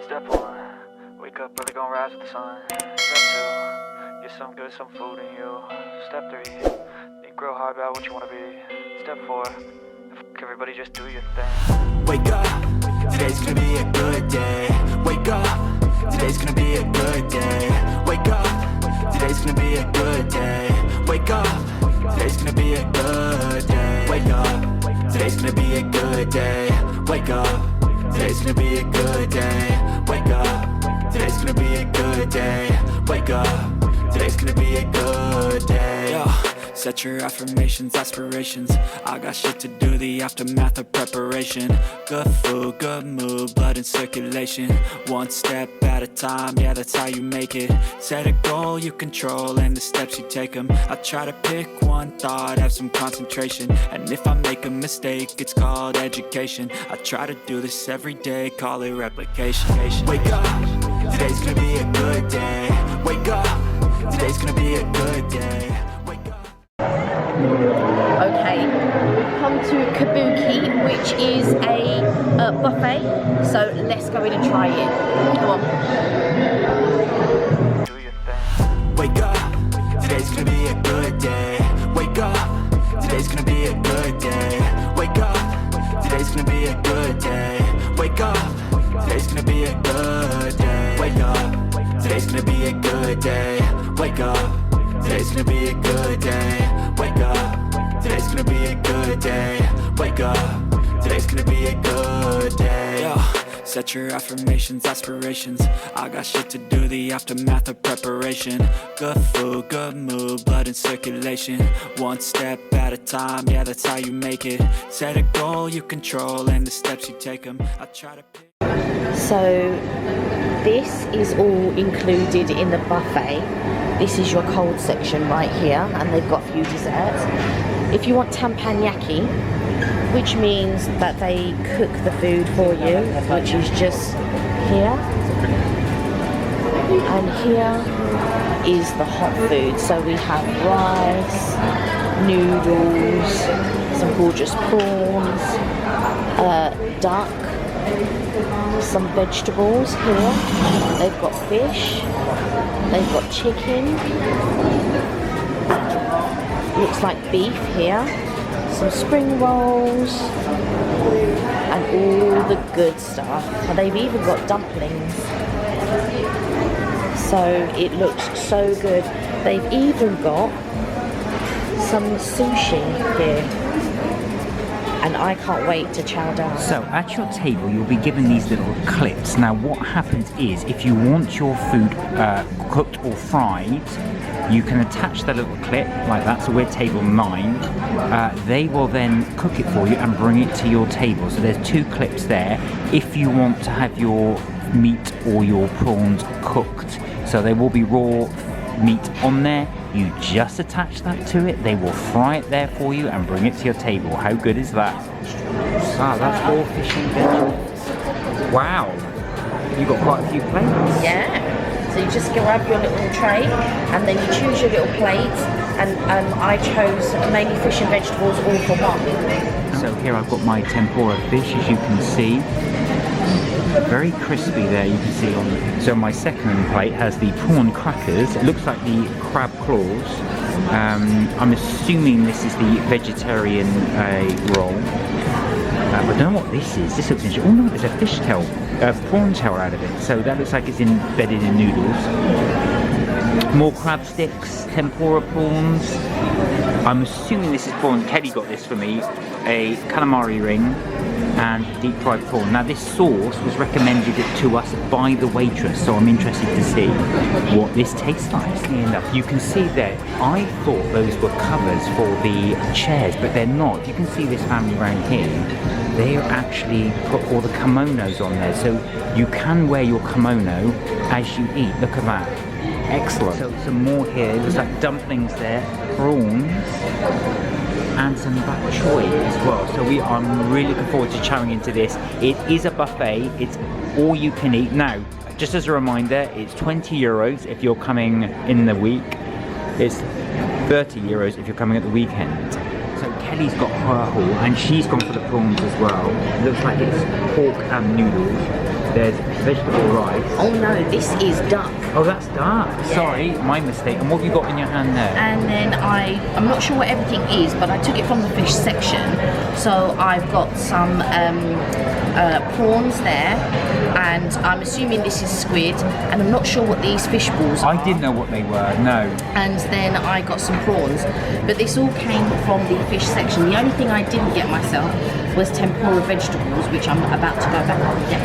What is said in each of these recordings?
Step 1, wake up early, gonna rise with the sun. Step 2, get some good, some food in you. Step 3, think real hard about what you wanna be. Step 4, everybody just do your thing. Wake up, today's gonna be a good day. Wake up, today's gonna be a good day. Wake up, today's gonna be a good day. Wake up, today's gonna be a good day. Wake up, today's gonna be a good day. Wake up, today's gonna be a good day. Wake up, today's gonna be a good day. Wake up, today's gonna be a good day. Yo. Set your affirmations, aspirations. I got shit to do, the aftermath of preparation. Good food, good mood, blood in circulation. One step at a time, yeah, that's how you make it. Set a goal you control and the steps you take them. I try to pick one thought, have some concentration. And if I make a mistake, it's called education. I try to do this every day, call it replication. Wake up, today's gonna be a good day. Wake up, today's gonna be a good day. Okay, we've come to Kabuki, which is a buffet, so let's go in and try it. Come on. Do your thing. Wake up, today's gonna be a good day. Wake up, today's gonna be a good day. Wake up, today's gonna be a good day. Wake up, today's gonna be a good day. Wake up, today's gonna be a good day. Wake up, today's gonna be a good day. Wake up, today's gonna be a good day. Wake up, today's gonna be a good day. Yo, set your affirmations, aspirations. I got shit to do, the aftermath of preparation. Good food, good mood, blood in circulation. One step at a time, yeah, that's how you make it. Set a goal you control and the steps you take them. I try to pick. So this is all included in the buffet. This is your cold section right here, and they've got a few desserts. If you want Teppanyaki, which means that they cook the food for you, which is just here. And here is the hot food. So we have rice, noodles, some gorgeous prawns, duck, some vegetables here. They've got fish, they've got chicken, looks like beef here, some spring rolls, and all the good stuff. And they've even got dumplings. So it looks so good. They've even got some sushi here. And I can't wait to chow down. So at your table you'll be given these little clips. Now what happens is, if you want your food cooked or fried, you can attach the little clip like that. So we're table 9. They will then cook it for you and bring it to your table. So there's 2 clips there if you want to have your meat or your prawns cooked. So they will be raw meat on there. You just attach that to it, they will fry it there for you and bring it to your table. How good is that? Ah, that's all fish and vegetables. Wow, you got quite a few plates. Yeah, so you just grab your little tray and then you choose your little plates, and I chose mainly fish and vegetables all for one. So here I've got my tempura fish, as you can see. Very crispy there, you can see on. So my second plate has the prawn crackers. It looks like the crab claws. I'm assuming this is the vegetarian roll. I don't know what this is. This looks interesting. Oh no, there's a fish tail, prawn tail out of it. So that looks like it's embedded in noodles. More crab sticks, tempura prawns. I'm assuming this is prawn. Kelly got this for me. A calamari ring and deep fried prawn. Now this sauce was recommended to us by the waitress, so I'm interested to see what this tastes like. Enough, you can see there, I thought those were covers for the chairs, but they're not. You can see this family around here, they actually put all the kimonos on there, so you can wear your kimono as you eat. Look at that. Excellent. So some more here, there's like dumplings there, prawns, and some bok choy as well. So I'm really looking forward to chowing into this. It is a buffet, it's all you can eat. Now, just as a reminder, it's 20 euros if you're coming in the week. It's 30 euros if you're coming at the weekend. So Kelly's got her haul and she's gone for the prawns as well. It looks like it's pork and noodles. There's vegetable rice. Oh no, this is duck. Oh, that's duck. Sorry, my mistake. And what have you got in your hand there? And then I'm not sure what everything is, but I took it from the fish section. So I've got some prawns there, and I'm assuming this is squid, and I'm not sure what these fish balls are. I didn't know what they were, no. And then I got some prawns, but this all came from the fish section. The only thing I didn't get myself was tempura vegetables, which I'm about to go back and get.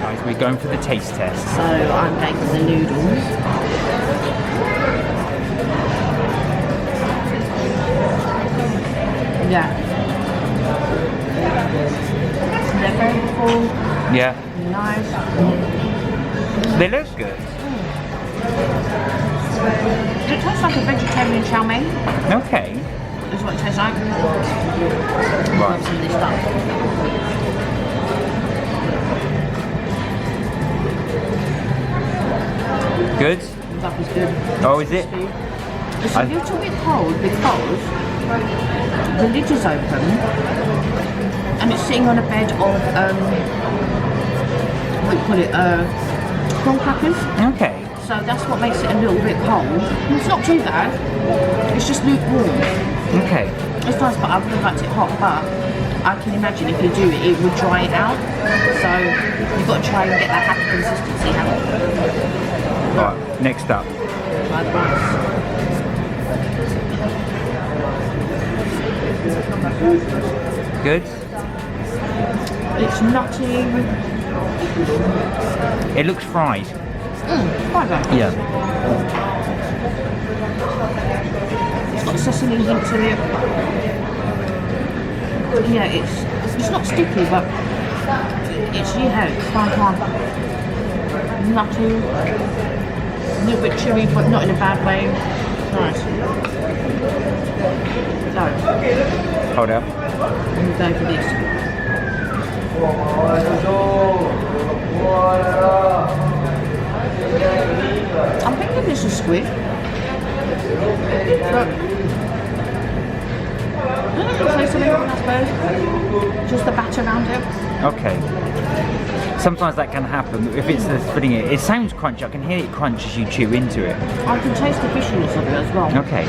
Guys, we're going for the taste test. So I'm going for the noodles. Yeah. They're very full. Yeah. Nice. They look good. It tastes like a vegetarian chow mein. Okay. Is what it tastes like. Right. Some of this stuff. Good? The duck is good. Oh, is it? It's a little bit cold because the lid is open and it's sitting on a bed of what do you call it? Prawn crackers. Okay. So that's what makes it a little bit cold. And it's not too bad. It's just lukewarm. Okay. It's nice, but I would have liked it hot. But I can imagine if you do it, it would dry it out. So you've got to try and get that happy consistency. Right, next up. Try the rice. Good? It's nutty. It looks fried. Quite good. Yeah. It's got sesame hint to it. Yeah, it's not sticky, but it's it's fine. Nutty, a little bit chewy, but not in a bad way. Nice. So, Hold up. I'm going to go for this. I'm thinking this is squid. But I don't know, taste something different, I suppose. Just the batter around it. Okay. Sometimes that can happen. If it's the filling it sounds crunchy. I can hear it crunch as you chew into it. I can taste the fishiness of it as well. Okay.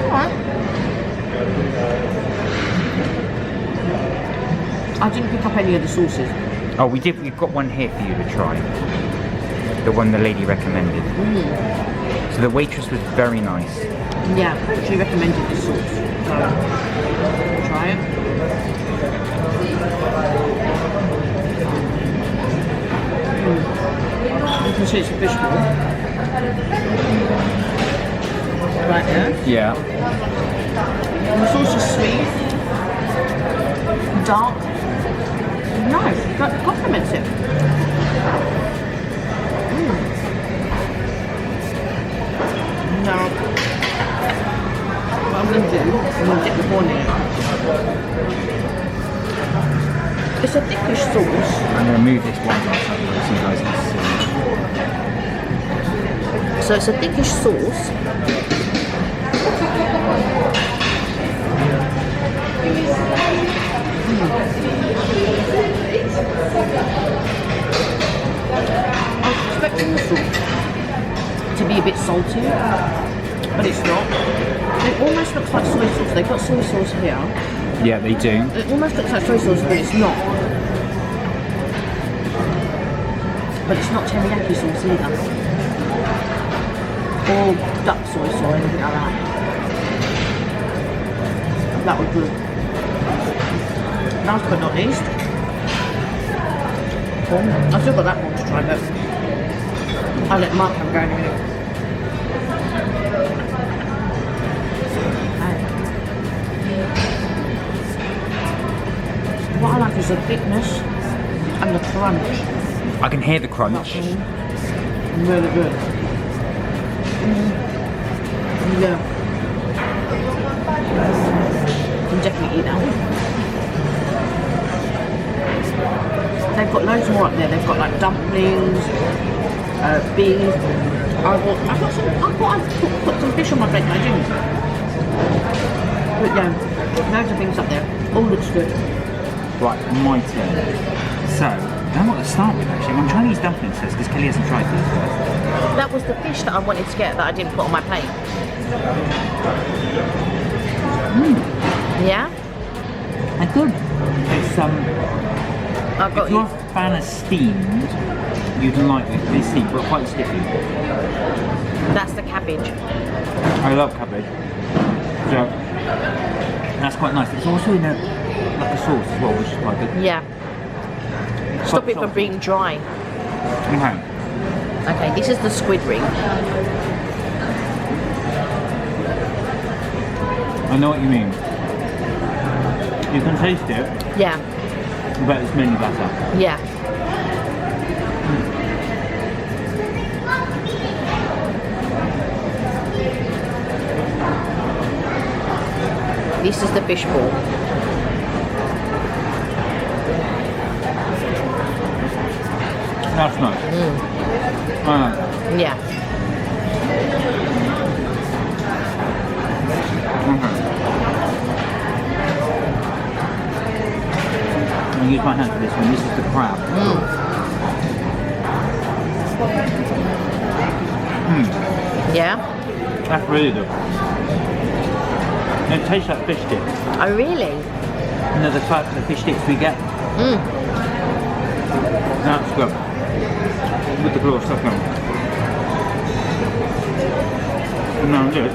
Alright. I didn't pick up any of the sauces. Oh, we did. We've got one here for you to try. The one the lady recommended. So the waitress was very nice. Yeah, she recommended this sauce. So, try it. You can see it's a fish ball. Right there. Yeah. And the sauce is sweet, dark, nice. That complements it. Now, what I'm going to do, I'm going to dip the corn in it. It's a thickish sauce. I'm going to move this one so you guys can see. So it's a thickish sauce. I was expecting the sauce to be a bit salty, but it's not. It almost looks like soy sauce. They've got soy sauce here. Yeah, they do. It almost looks like soy sauce, but it's not. But it's not teriyaki sauce either. Or duck soy sauce or anything like that. That would good. Last but not least, I've still got that one to try, but I'll let Mark have a go in a minute. What I like is the thickness and the crunch. I can hear the crunch. Really good. Yeah. You can definitely eat that. They've got loads more up there. They've got like dumplings, beef. I thought I'd put some fish on my plate, but I didn't. But yeah, loads of things up there. All looks good. Right, my turn. So, I don't know what to start with actually. I'm trying these dumplings first because Kelly hasn't tried these first. That was the fish that I wanted to get that I didn't put on my plate. Yeah? They're good. It's I've got if you're a fan of steamed, you'd like it. These steamed, but quite sticky. That's the cabbage. I love cabbage. So that's quite nice. It's also in a like a sauce as well, which is quite good. Yeah. Stop it from being dry. Okay. Okay, this is the squid ring. I know what you mean. You can taste it, Yeah. but it's mainly butter. Yeah. This is the fish ball. That's nice. Yeah. Okay. I'll use my hand for this one. This is the crab. Yeah. That's really good. It tastes like fish sticks. Oh, really? You know the type of the fish sticks we get? That's good. With the claw stuck on. No, good.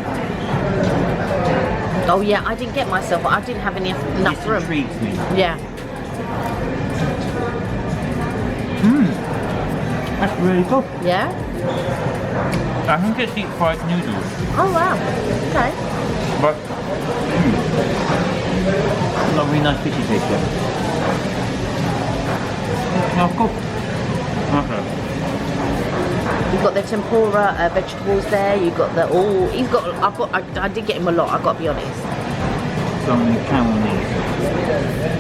Oh, yeah, I didn't get myself. I didn't have enough This room. intrigues me. Yeah. That's really good. Yeah? I think it's deep fried noodles. Oh, wow. Okay. But not really nice fishy taste yet. Oh, cool. Okay. You've got the tempura vegetables there. You've got the he's got. I did get him a lot. I've got to be honest. Some cow on these.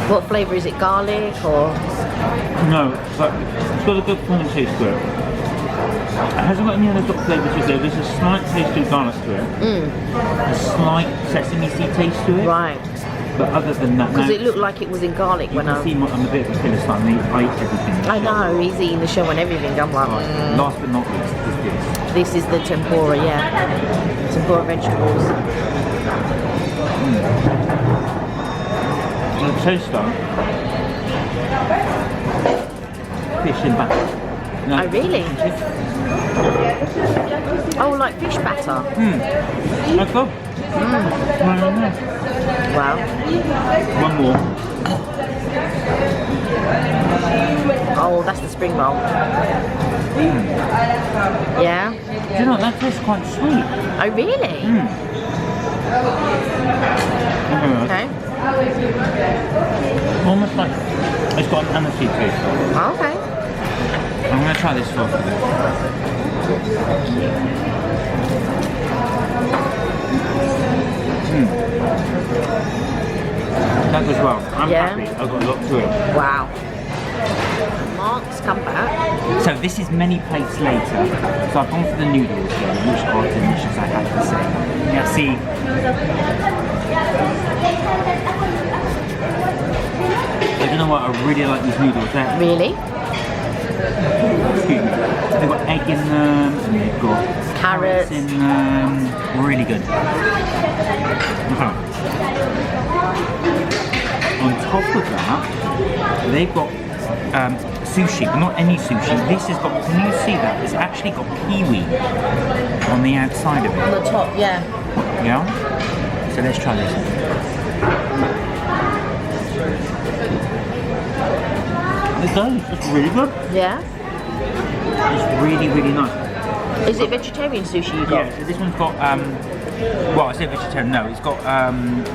What flavour is it? Garlic or? No, but it's got a good prawn taste to it. It hasn't got any other sort of flavours to it. There's a slight taste of garlic to it. A slight sesame seed taste to it. Right. But other than that, Because no, it looked like it was in garlic you when can I. see I'm a bit of a philistine. I eat everything. in the I show. know he's eating the show and everything. I'm like. Right. Last but not least is this. This is the tempura, yeah. Tempura vegetables. The toaster. Fish in batter. No, Oh, really? Oh, like fish batter. That's good. Wow. One more. Oh, that's the spring roll. Yeah. Do you know what, that tastes quite sweet. Oh, really? Okay. Almost like it's got an aniseed taste. Oh, okay. I'm going to try this sauce with it. That goes well. I'm Yeah. happy. I've got a lot to it. Wow. Mark's come back. So this is many plates later. So I've gone for the noodles here, which are delicious, I have to say. Merci. I don't know what, I really like these noodles. They're Really? cute. They've got egg in them, and they've got Carrots. in them. Really good. On top of that, they've got sushi, but not any sushi. This has got, can you see that? It's actually got kiwi on the outside of On it. the top, yeah. Yeah? So let's try this. It does, it's really good. Yeah. It's really, really nice. Is it vegetarian sushi you got? Yeah, so this one's got, well, I said vegetarian, no, it's got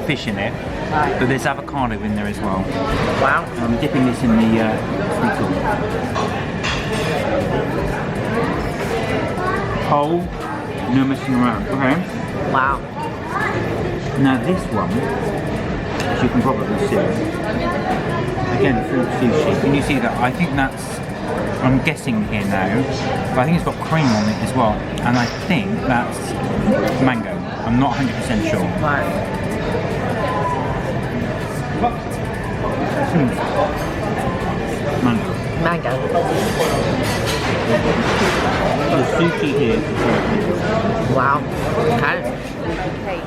fish in it, Right. but there's avocado in there as well. Wow. I'm dipping this in the sweet sauce. Whole, no messing around, okay? Wow. Now this one, as you can probably see, again, fruit sushi, can you see that? I think that's I'm guessing here now, but I think it's got cream on it as well. And I think that's mango. I'm not 100% sure. Right. Mango. Mango. The sushi here is very good. Wow. Okay.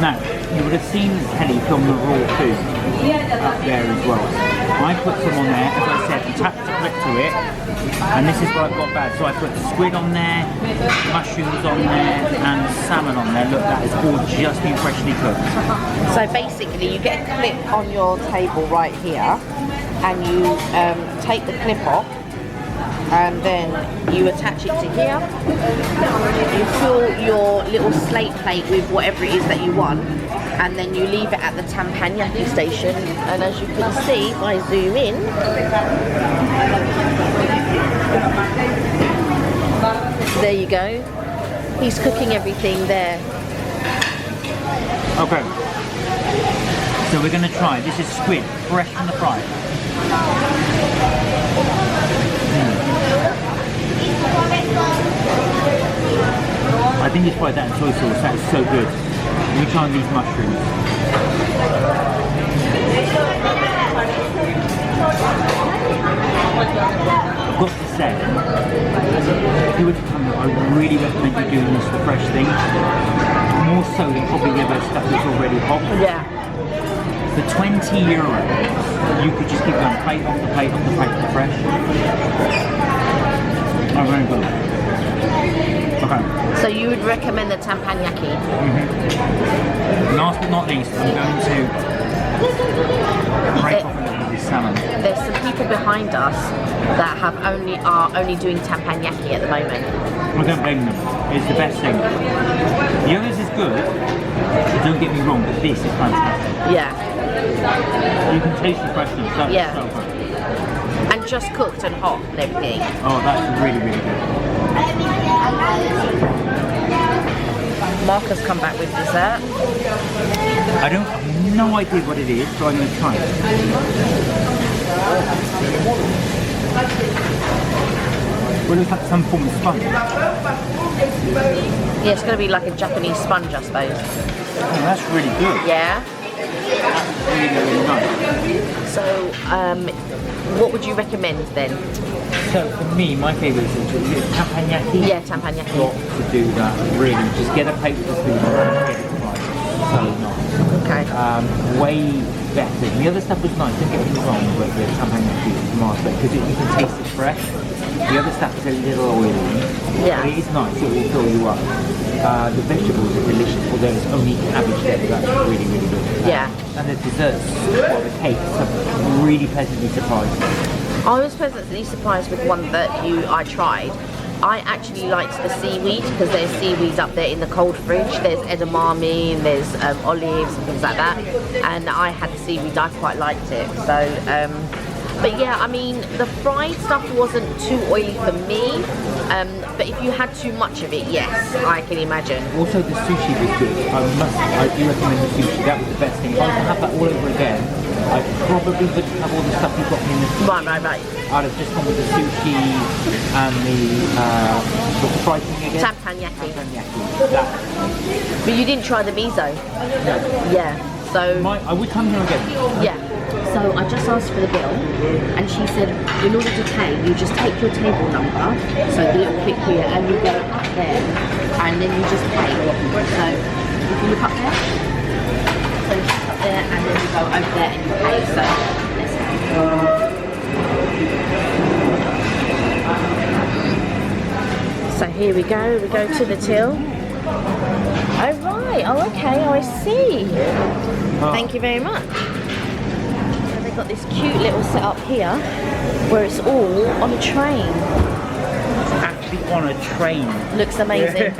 Now, you would have seen Kelly film the raw food up there as well. I put some on there, as I said, tap the clip to it, and this is what I've got bad. So I put squid on there, mushrooms on there, and salmon on there. Look, that is all just been freshly cooked. So basically, you get a clip on your table right here, and you take the clip off, and then you attach it to here. You fill your little slate plate with whatever it is that you want, and then you leave it at the Teppanyaki station. And as you can see, if I zoom in, there you go. He's cooking everything there. Okay. So we're going to try. This is squid, fresh from the fry. I think you tried that in soy sauce. That is so good. Let me try these mushrooms. I've got to say, if you were to come here, I really recommend you doing this, the fresh thing. More so than probably the other stuff that's already hot. Yeah. For €20, you could just keep going plate on the plate on the plate for fresh. Oh, very good. Okay. So you would recommend the Teppanyaki? Last but not least, I'm going to break off a little of this salmon. There's some people behind us that are only doing Teppanyaki at the moment. I don't blame them. It's the best thing. The others is good. Don't get me wrong, but this is fantastic. Yeah. You can taste the freshness. That's Yeah. so good. And just cooked and hot and everything. Oh, that's really, really good. Mark has come back with dessert. I have no idea what it is, so I'm going to try it. Well, it's like some form of sponge. Yeah, it's going to be like a Japanese sponge, I suppose. Oh, that's really good. Yeah. That's really, really nice. So, what would you recommend then? So for me, my favourite is Teppanyaki. Yeah, Teppanyaki. Got to do that, really. Just get a plate with the food on it, get it right. So nice. Okay. Way better. The other stuff was nice, don't get me wrong, but the Teppanyaki is nice because you can taste it fresh. The other stuff is a little oily. Yeah. But it is nice, it will fill you up. The vegetables are delicious, although it's only cabbage there, but that's really, really good. Yeah. And the desserts, or the cakes, are really pleasantly surprised. I was pleasantly surprised with one that I tried. I actually liked the seaweed because there's seaweeds up there in the cold fridge. There's edamame and there's olives and things like that. And I had the seaweed, I quite liked it. So, but yeah, I mean, the fried stuff wasn't too oily for me. But if you had too much of it, yes, I can imagine. Also, the sushi was good. I do recommend the sushi. That was the best thing. If I was to have that all over again, I probably would have all the stuff you got me in the sushi. Right. I'd have just gone with the sushi and what's the fried thing again? Teppanyaki. Teppanyaki. But you didn't try the miso? No. Yeah, so... I would come here again. Yeah. So I just asked for the bill, and she said, in order to pay, you just take your table number, so the little click here, and you go up there, and then you just pay. So if you look up there, so you look up there, and then you go over there and you pay. So let's go. So here we go to the till. Oh right, oh okay, oh I see. Thank you very much. So they've got this cute little setup here where it's all on a train. It's actually on a train. Looks amazing.